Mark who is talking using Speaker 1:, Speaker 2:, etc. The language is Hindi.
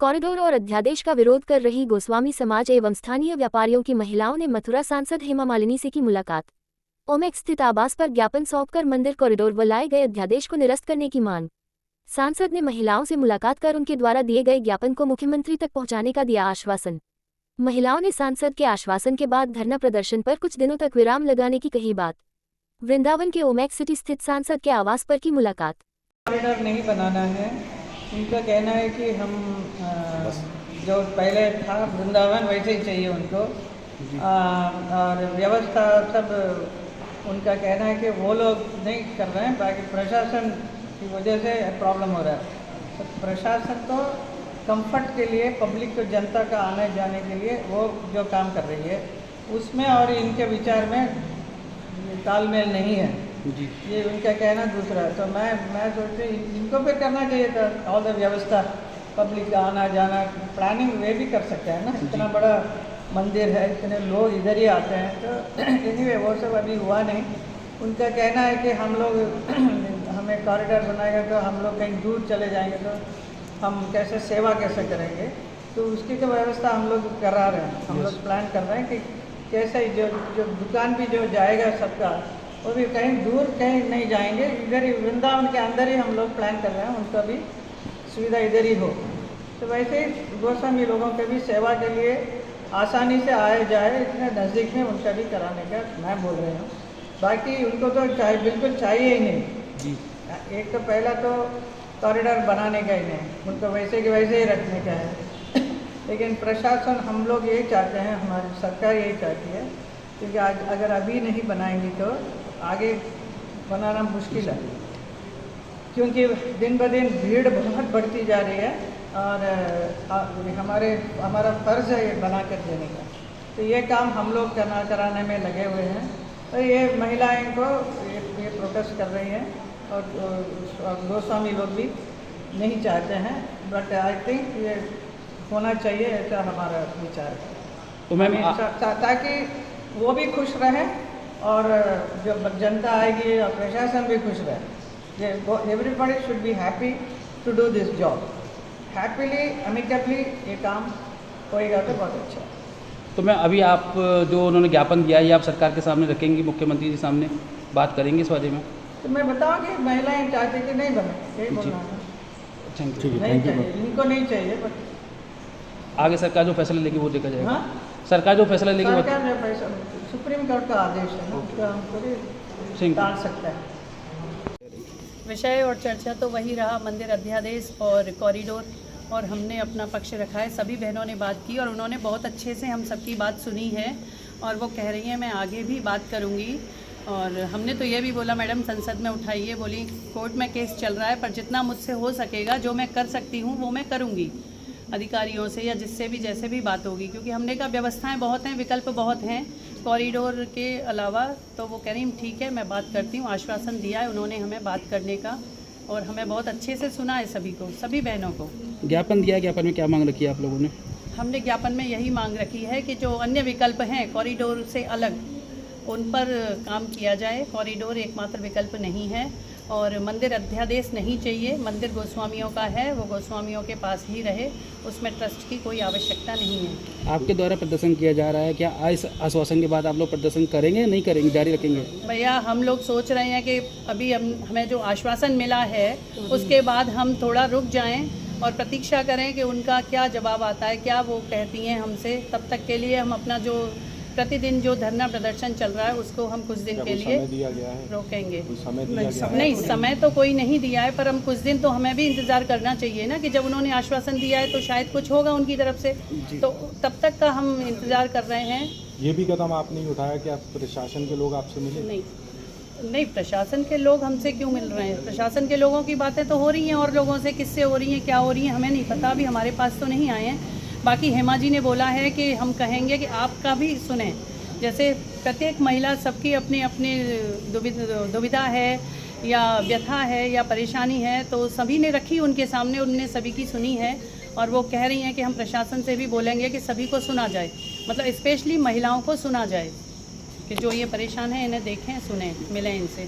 Speaker 1: कॉरिडोर और अध्यादेश का विरोध कर रही गोस्वामी समाज एवं स्थानीय व्यापारियों की महिलाओं ने मथुरा सांसद हेमा मालिनी से की मुलाकात। ओमेक स्थित आवास पर ज्ञापन सौंपकर मंदिर कॉरिडोर व लाए गए अध्यादेश को निरस्त करने की मांग। सांसद ने महिलाओं से मुलाकात कर उनके द्वारा दिए गए ज्ञापन को मुख्यमंत्री तक पहुंचाने का दिया आश्वासन। महिलाओं ने सांसद के आश्वासन के बाद धरना प्रदर्शन पर कुछ दिनों तक विराम लगाने की कही बात। वृंदावन के ओमेक सिटी स्थित सांसद के आवास पर की मुलाकात।
Speaker 2: कॉरिडोर नहीं बनाना है, उनका कहना है कि हम जो पहले था वृंदावन वैसे ही चाहिए उनको, और व्यवस्था सब उनका कहना है कि वो लोग नहीं कर रहे हैं, बाकी प्रशासन की वजह से प्रॉब्लम हो रहा है। तो प्रशासन तो कंफर्ट के लिए, पब्लिक को, जनता का आने जाने के लिए वो जो काम कर रही है उसमें और इनके विचार में तालमेल नहीं है
Speaker 3: जी।
Speaker 2: ये उनका कहना दूसरा है। तो मैं सोचती इनको भी करना चाहिए था, ऑल द व्यवस्था, पब्लिक का आना जाना, प्लानिंग वे भी कर सकते हैं ना। इतना बड़ा मंदिर है, इतने लोग इधर ही आते हैं, तो एनीवे वो सब अभी हुआ नहीं। उनका कहना है कि हम लोग हमें कॉरिडोर बनाएगा तो हम लोग कहीं दूर चले जाएंगे तो हम कैसे सेवा कैसे करेंगे, तो उसकी तो व्यवस्था हम लोग करा रहे हैं। हम लोग प्लान कर रहे हैं कि कैसे जो दुकान भी जो जाएगा सबका, वो भी कहीं दूर कहीं नहीं जाएंगे, इधर ही वृंदावन के अंदर ही हम लोग प्लान कर रहे हैं, उनका भी सुविधा इधर ही हो। तो वैसे ही गोस्वामी लोगों के भी सेवा के लिए आसानी से आए जाए, इतने नज़दीक में उनका भी कराने का मैं बोल रही हूँ। बाकी उनको तो बिल्कुल चाहिए ही नहीं
Speaker 3: जी।
Speaker 2: एक तो पहला तो कॉरिडोर बनाने का ही नहीं, उनको वैसे के वैसे ही रखने का है। लेकिन प्रशासन, हम लोग यही चाहते हैं, हमारी सरकार यही चाहती है, क्योंकि आज अगर अभी नहीं बनाएंगी तो आगे बनाना मुश्किल है, क्योंकि दिन ब दिन भीड़ बहुत बढ़ती जा रही है और हमारा फ़र्ज़ है ये बना कर देने का। तो ये काम हम लोग कराने में लगे हुए हैं। तो ये महिलाएं को ये प्रोटेस्ट कर रही हैं और गोस्वामी लोग भी नहीं चाहते हैं, बट आई थिंक ये होना चाहिए, ऐसा हमारा विचार है।
Speaker 3: तो मैम
Speaker 2: ताकि वो भी खुश रहे और जो जनता आएगी और प्रशासन भी खुश रहे। Everybody should be happy to do this job, happily, amicably ये काम होएगा तो बहुत अच्छा।
Speaker 3: तो मैं अभी आप जो उन्होंने ज्ञापन दिया है आप सरकार के सामने रखेंगी, मुख्यमंत्री जी सामने बात करेंगे इस बारे में?
Speaker 2: तो मैं बताऊँगी महिलाएं चाहती कि नहीं बने, यही बोलना है।
Speaker 3: Thank you.
Speaker 2: नहीं चाहिए, इनको नहीं चाहिए, बट
Speaker 3: आगे सरकार जो फैसला लेगी वो देखा जाएगा।
Speaker 2: हाँ,
Speaker 3: सरकार जो फैसला लेगी वो
Speaker 2: सरकार जो फैसला, सुप्रीम कोर्ट का आदेश है ना, उसका हम थोड़ी टाल सकते हैं।
Speaker 4: विषय और चर्चा तो वही रहा, मंदिर अध्यादेश और कॉरिडोर, और हमने अपना पक्ष रखा है। सभी बहनों ने बात की और उन्होंने बहुत अच्छे से हम सबकी बात सुनी है और वो कह रही हैं मैं आगे भी बात करूँगी। और हमने तो ये भी बोला मैडम संसद में उठाइए, बोली कोर्ट में केस चल रहा है, पर जितना मुझसे हो सकेगा, जो मैं कर सकती हूँ वो मैं करूँगी अधिकारियों से या जिससे भी जैसे भी बात होगी, क्योंकि हमने कहा व्यवस्थाएं बहुत हैं, विकल्प बहुत हैं कॉरिडोर के अलावा। तो वो कह रही ठीक है मैं बात करती हूँ, आश्वासन दिया है उन्होंने हमें बात करने का और हमें बहुत अच्छे से सुना है सभी को, सभी बहनों को।
Speaker 3: ज्ञापन दिया है, ज्ञापन में क्या मांग रखी है आप लोगों ने?
Speaker 4: हमने ज्ञापन में यही मांग रखी है कि जो अन्य विकल्प हैं कॉरिडोर से अलग, उन पर काम किया जाए। कॉरिडोर एकमात्र विकल्प नहीं है और मंदिर अध्यादेश नहीं चाहिए। मंदिर गोस्वामियों का है, वो गोस्वामियों के पास ही रहे, उसमें ट्रस्ट की कोई आवश्यकता नहीं है।
Speaker 3: आपके द्वारा प्रदर्शन किया जा रहा है, क्या इस आश्वासन के बाद आप लोग प्रदर्शन करेंगे, नहीं करेंगे, जारी रखेंगे?
Speaker 4: भैया हम लोग सोच रहे हैं कि अभी हमें जो आश्वासन मिला है उसके बाद हम थोड़ा रुक जाएं और प्रतीक्षा करें कि उनका क्या जवाब आता है, क्या वो कहती हैं हमसे। तब तक के लिए हम अपना जो प्रतिदिन जो धरना प्रदर्शन चल रहा है उसको हम कुछ दिन के लिए रोकेंगे। नहीं, समय तो कोई नहीं दिया है, पर हम कुछ दिन तो हमें भी इंतज़ार करना चाहिए ना, कि जब उन्होंने आश्वासन दिया है तो शायद कुछ होगा उनकी तरफ से, तो तब तक का हम इंतज़ार कर रहे हैं।
Speaker 5: ये भी कदम आपने उठाया कि आप प्रशासन के लोग आपसे मिले?
Speaker 4: नहीं, प्रशासन के लोग हमसे क्यों मिल रहे हैं? प्रशासन के लोगों की बातें तो हो रही हैं और लोगों से किससे हो रही हैं, क्या हो रही हैं, हमें नहीं पता, अभी हमारे पास तो नहीं आए हैं। बाकी हेमा जी ने बोला है कि हम कहेंगे कि आपका भी सुने, जैसे प्रत्येक महिला सबकी अपनी अपनी दुविधा है या व्यथा है या परेशानी है, तो सभी ने रखी उनके सामने, उनने सभी की सुनी है और वो कह रही हैं कि हम प्रशासन से भी बोलेंगे कि सभी को सुना जाए, मतलब स्पेशली महिलाओं को सुना जाए कि जो ये परेशान है इन्हें देखें, सुने, मिलें इनसे।